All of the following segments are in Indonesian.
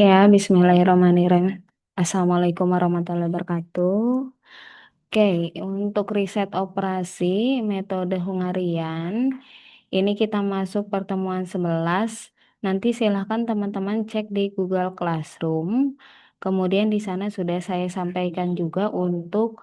Ya, bismillahirrahmanirrahim. Assalamualaikum warahmatullahi wabarakatuh. Oke, untuk riset operasi metode Hungarian, ini kita masuk pertemuan 11. Nanti silahkan teman-teman cek di Google Classroom. Kemudian di sana sudah saya sampaikan juga untuk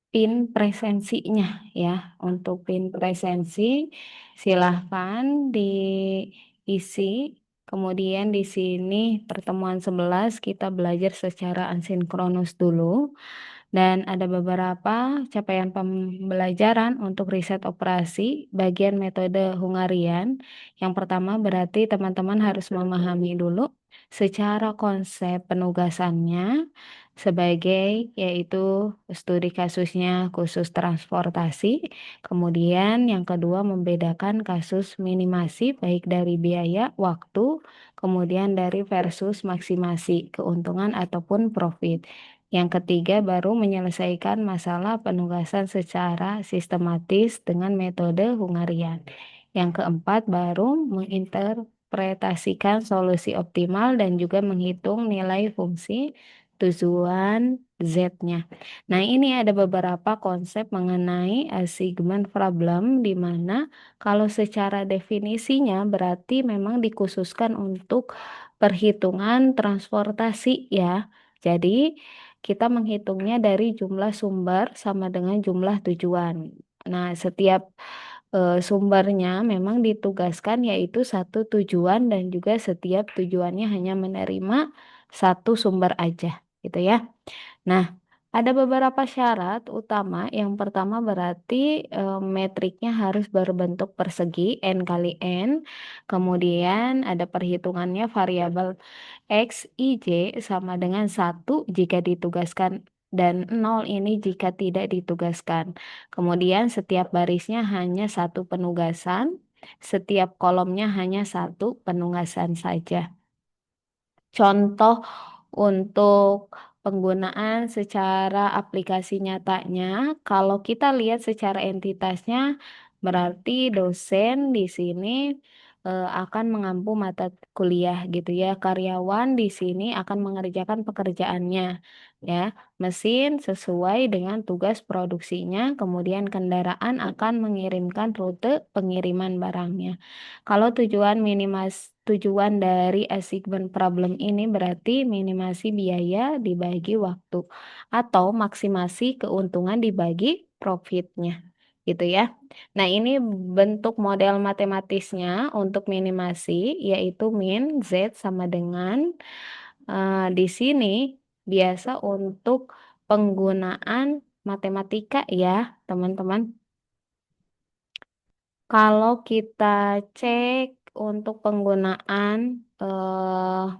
pin presensinya ya. Untuk pin presensi silahkan diisi. Kemudian di sini pertemuan 11 kita belajar secara asinkronus dulu dan ada beberapa capaian pembelajaran untuk riset operasi bagian metode Hungarian. Yang pertama berarti teman-teman harus memahami dulu secara konsep penugasannya sebagai yaitu studi kasusnya khusus transportasi. Kemudian yang kedua membedakan kasus minimasi baik dari biaya, waktu, kemudian dari versus maksimasi keuntungan ataupun profit. Yang ketiga baru menyelesaikan masalah penugasan secara sistematis dengan metode Hungarian. Yang keempat baru menginterpretasikan solusi optimal dan juga menghitung nilai fungsi tujuan Z-nya. Nah, ini ada beberapa konsep mengenai assignment problem di mana kalau secara definisinya berarti memang dikhususkan untuk perhitungan transportasi ya. Jadi, kita menghitungnya dari jumlah sumber sama dengan jumlah tujuan. Nah, setiap sumbernya memang ditugaskan yaitu satu tujuan dan juga setiap tujuannya hanya menerima satu sumber aja, gitu ya. Nah, ada beberapa syarat utama. Yang pertama berarti metriknya harus berbentuk persegi n kali n. Kemudian ada perhitungannya variabel x, ij sama dengan 1 jika ditugaskan dan 0 ini jika tidak ditugaskan. Kemudian setiap barisnya hanya satu penugasan, setiap kolomnya hanya satu penugasan saja. Contoh untuk penggunaan secara aplikasi nyatanya, kalau kita lihat secara entitasnya, berarti dosen di sini akan mengampu mata kuliah gitu ya. Karyawan di sini akan mengerjakan pekerjaannya ya. Mesin sesuai dengan tugas produksinya, kemudian kendaraan akan mengirimkan rute pengiriman barangnya. Kalau tujuan dari assignment problem ini berarti minimasi biaya dibagi waktu atau maksimasi keuntungan dibagi profitnya gitu ya. Nah, ini bentuk model matematisnya untuk minimasi yaitu min Z sama dengan di sini biasa untuk penggunaan matematika ya, teman-teman. Kalau kita cek untuk penggunaan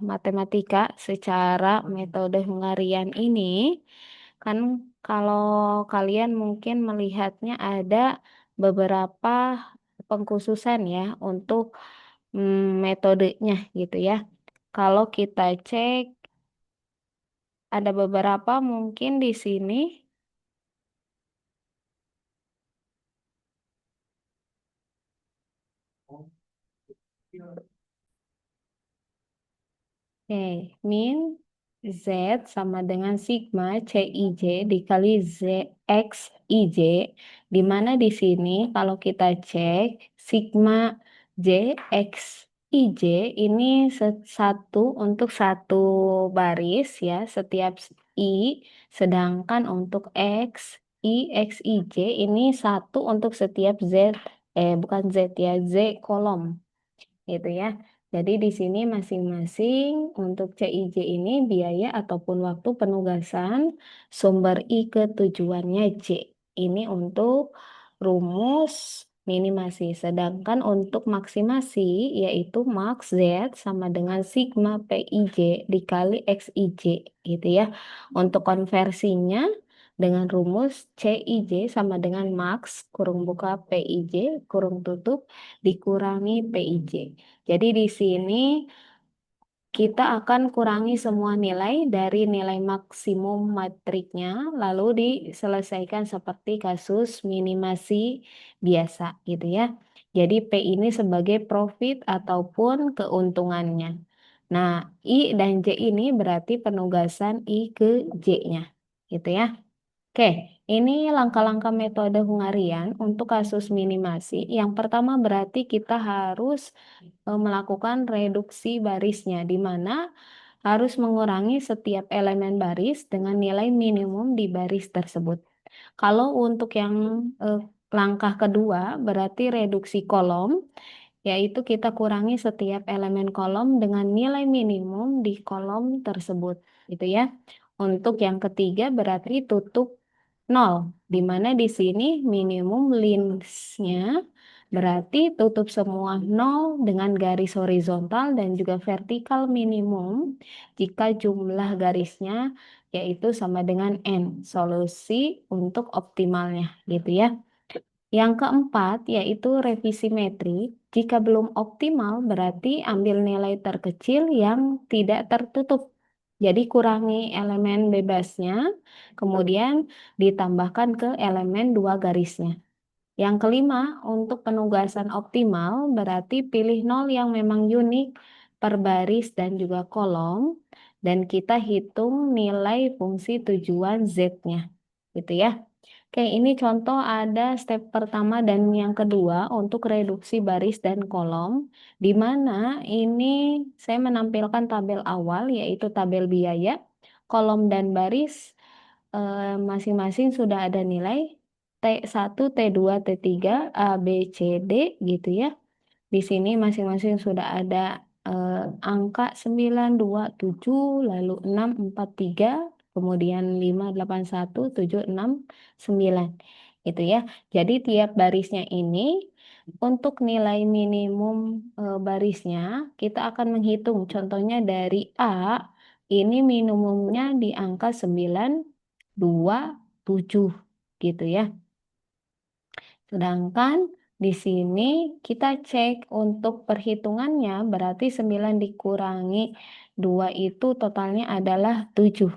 matematika secara metode Hungarian ini, kan kalau kalian mungkin melihatnya ada beberapa pengkhususan ya untuk metodenya gitu ya. Kalau kita cek ada beberapa mungkin di sini. Oke, min Z sama dengan sigma CIJ dikali X IJ, di mana di sini kalau kita cek sigma J X IJ ini satu untuk satu baris ya, setiap I, sedangkan untuk X, I, X, IJ ini satu untuk setiap Z, bukan Z ya, Z kolom gitu ya. Jadi di sini masing-masing untuk CIJ ini biaya ataupun waktu penugasan sumber I ke tujuannya J. Ini untuk rumus minimasi. Sedangkan untuk maksimasi yaitu max Z sama dengan sigma PIJ dikali XIJ gitu ya. Untuk konversinya dengan rumus CIJ sama dengan max kurung buka PIJ kurung tutup dikurangi PIJ. Jadi di sini kita akan kurangi semua nilai dari nilai maksimum matriknya, lalu diselesaikan seperti kasus minimasi biasa gitu ya. Jadi P ini sebagai profit ataupun keuntungannya. Nah, I dan J ini berarti penugasan I ke J-nya, gitu ya. Oke, ini langkah-langkah metode Hungarian untuk kasus minimasi. Yang pertama berarti kita harus melakukan reduksi barisnya, di mana harus mengurangi setiap elemen baris dengan nilai minimum di baris tersebut. Kalau untuk yang langkah kedua berarti reduksi kolom, yaitu kita kurangi setiap elemen kolom dengan nilai minimum di kolom tersebut, gitu ya. Untuk yang ketiga berarti tutup 0, di mana di sini minimum lins-nya berarti tutup semua 0 dengan garis horizontal dan juga vertikal minimum jika jumlah garisnya yaitu sama dengan N, solusi untuk optimalnya, gitu ya. Yang keempat yaitu revisi metrik. Jika belum optimal berarti ambil nilai terkecil yang tidak tertutup. Jadi kurangi elemen bebasnya, kemudian ditambahkan ke elemen dua garisnya. Yang kelima, untuk penugasan optimal berarti pilih 0 yang memang unik per baris dan juga kolom, dan kita hitung nilai fungsi tujuan Z-nya. Gitu ya. Oke, ini contoh ada step pertama dan yang kedua untuk reduksi baris dan kolom, di mana ini saya menampilkan tabel awal yaitu tabel biaya, kolom dan baris masing-masing sudah ada nilai T1, T2, T3, A, B, C, D gitu ya. Di sini masing-masing sudah ada angka 9, 2, 7, lalu 6, 4, 3, kemudian 5, 8, 1, 7, 6, 9. Gitu ya. Jadi tiap barisnya ini untuk nilai minimum barisnya kita akan menghitung. Contohnya dari A, ini minimumnya di angka 9, 2, 7 gitu ya. Sedangkan di sini kita cek untuk perhitungannya berarti 9 dikurangi 2 itu totalnya adalah 7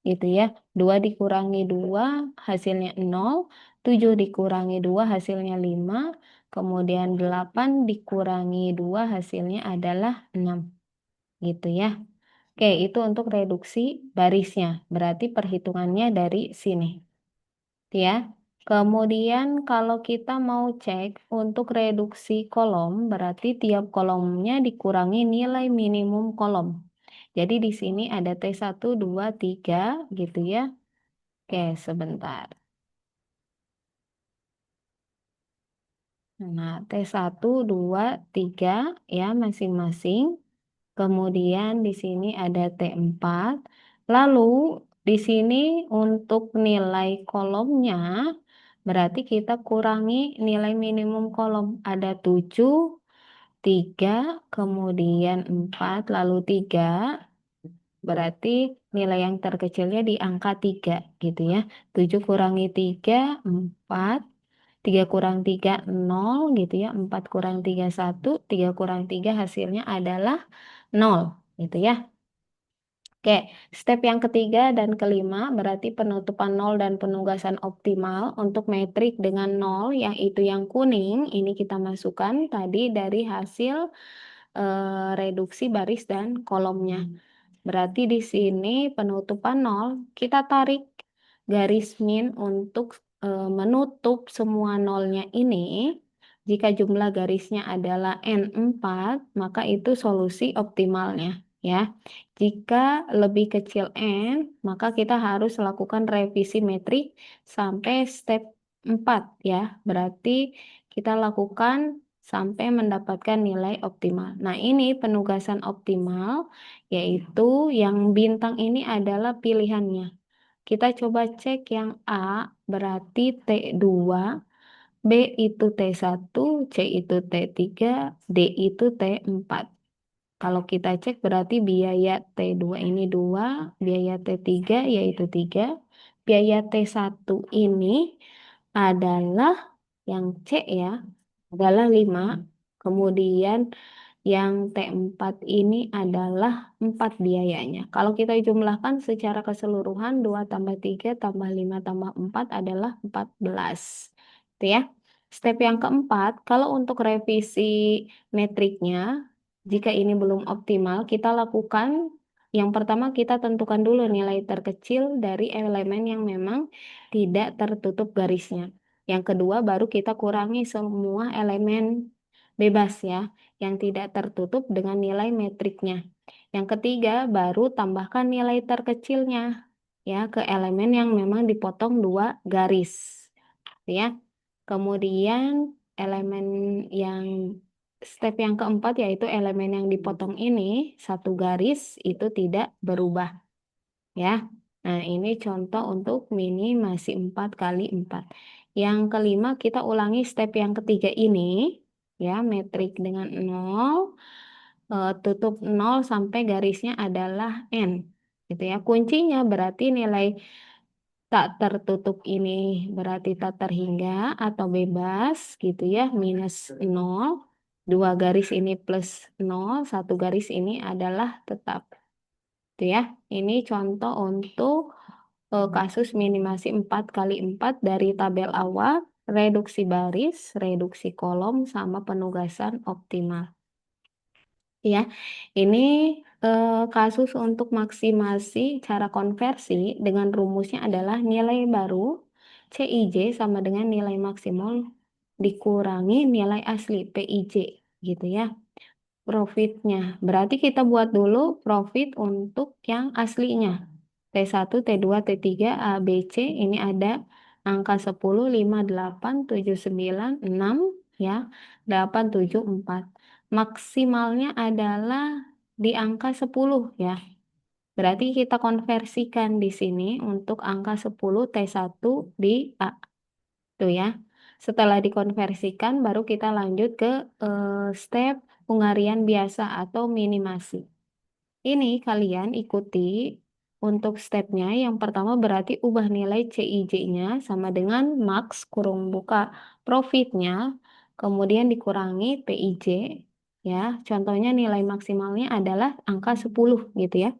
gitu ya. 2 dikurangi 2 hasilnya 0, 7 dikurangi 2 hasilnya 5, kemudian 8 dikurangi 2 hasilnya adalah 6 gitu ya. Oke, itu untuk reduksi barisnya. Berarti perhitungannya dari sini. Ya. Kemudian kalau kita mau cek untuk reduksi kolom, berarti tiap kolomnya dikurangi nilai minimum kolom. Jadi di sini ada T1, 2, 3 gitu ya. Oke, sebentar. Nah, T1, 2, 3 ya masing-masing. Kemudian di sini ada T4. Lalu di sini untuk nilai kolomnya berarti kita kurangi nilai minimum kolom. Ada 7, 3, kemudian 4, lalu 3. Berarti nilai yang terkecilnya di angka 3 gitu ya. 7 kurangi 3, 4. 3 kurang 3, 0 gitu ya. 4 kurang 3, 1. 3 kurang 3 hasilnya adalah 0 gitu ya. Oke, step yang ketiga dan kelima berarti penutupan 0 dan penugasan optimal untuk metrik dengan 0 yang itu yang kuning ini kita masukkan tadi dari hasil reduksi baris dan kolomnya. Berarti di sini penutupan 0 kita tarik garis min untuk menutup semua nolnya ini. Jika jumlah garisnya adalah N4, maka itu solusi optimalnya ya. Jika lebih kecil N, maka kita harus lakukan revisi metrik sampai step 4 ya. Berarti kita lakukan sampai mendapatkan nilai optimal. Nah, ini penugasan optimal yaitu yang bintang ini adalah pilihannya. Kita coba cek yang A berarti T2, B itu T1, C itu T3, D itu T4. Kalau kita cek berarti biaya T2 ini 2, biaya T3 yaitu 3, biaya T1 ini adalah yang C ya, adalah 5. Kemudian yang T4 ini adalah 4 biayanya. Kalau kita jumlahkan secara keseluruhan 2 tambah 3 tambah 5 tambah 4 adalah 14. Itu ya. Step yang keempat, kalau untuk revisi metriknya Jika ini belum optimal, kita lakukan yang pertama kita tentukan dulu nilai terkecil dari elemen yang memang tidak tertutup garisnya. Yang kedua baru kita kurangi semua elemen bebas ya, yang tidak tertutup dengan nilai metriknya. Yang ketiga baru tambahkan nilai terkecilnya ya ke elemen yang memang dipotong 2 garis ya. Kemudian elemen yang step yang keempat yaitu elemen yang dipotong ini 1 garis itu tidak berubah ya. Nah, ini contoh untuk minimasi 4 kali 4. Yang kelima kita ulangi step yang ketiga ini ya, metrik dengan 0, tutup 0 sampai garisnya adalah N gitu ya. Kuncinya berarti nilai tak tertutup ini berarti tak terhingga atau bebas gitu ya, minus 0, 2 garis ini plus 0, 1 garis ini adalah tetap. Itu ya. Ini contoh untuk kasus minimasi 4 kali 4 dari tabel awal, reduksi baris, reduksi kolom, sama penugasan optimal. Ya, ini kasus untuk maksimasi cara konversi dengan rumusnya adalah nilai baru CIJ sama dengan nilai maksimal dikurangi nilai asli PIJ gitu ya. Profitnya, berarti kita buat dulu profit untuk yang aslinya. T1, T2, T3, A, B, C, ini ada angka 10, 5, 8, 7, 9, 6, ya, 8, 7, 4. Maksimalnya adalah di angka 10 ya. Berarti kita konversikan di sini untuk angka 10 T1 di A. Tuh ya. Setelah dikonversikan baru kita lanjut ke step pengarian biasa atau minimasi. Ini kalian ikuti untuk stepnya. Yang pertama berarti ubah nilai CIJ-nya sama dengan max kurung buka profitnya, kemudian dikurangi PIJ ya. Contohnya nilai maksimalnya adalah angka 10 gitu ya.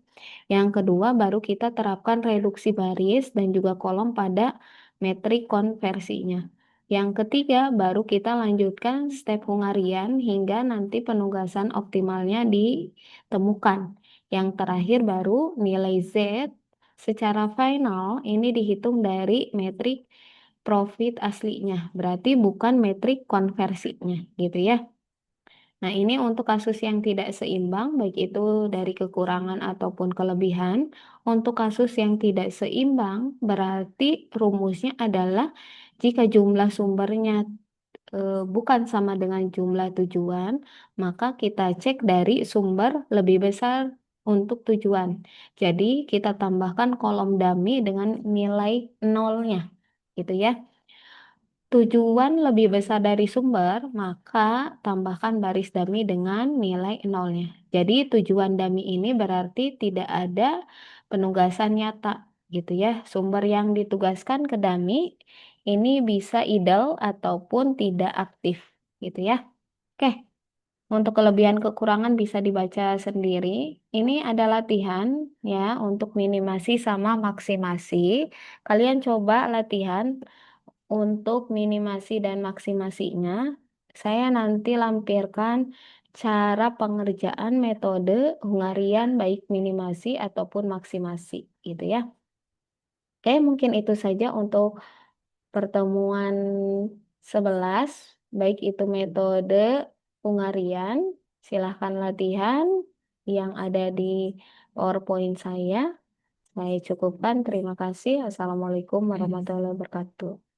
Yang kedua baru kita terapkan reduksi baris dan juga kolom pada metrik konversinya. Yang ketiga baru kita lanjutkan step hungarian hingga nanti penugasan optimalnya ditemukan. Yang terakhir baru nilai Z secara final ini dihitung dari metrik profit aslinya, berarti bukan metrik konversinya gitu ya. Nah, ini untuk kasus yang tidak seimbang, baik itu dari kekurangan ataupun kelebihan. Untuk kasus yang tidak seimbang, berarti rumusnya adalah jika jumlah sumbernya bukan sama dengan jumlah tujuan, maka kita cek dari sumber lebih besar untuk tujuan. Jadi, kita tambahkan kolom dummy dengan nilai nolnya, gitu ya. Tujuan lebih besar dari sumber, maka tambahkan baris dummy dengan nilai nolnya. Jadi tujuan dummy ini berarti tidak ada penugasan nyata gitu ya. Sumber yang ditugaskan ke dummy ini bisa idle ataupun tidak aktif gitu ya. Oke, untuk kelebihan kekurangan bisa dibaca sendiri. Ini ada latihan ya untuk minimasi sama maksimasi. Kalian coba latihan untuk minimasi dan maksimasinya, saya nanti lampirkan cara pengerjaan metode Hungarian baik minimasi ataupun maksimasi gitu ya. Oke, mungkin itu saja untuk pertemuan 11, baik itu metode Hungarian. Silahkan latihan yang ada di PowerPoint saya. Saya cukupkan, terima kasih. Assalamualaikum warahmatullahi wabarakatuh.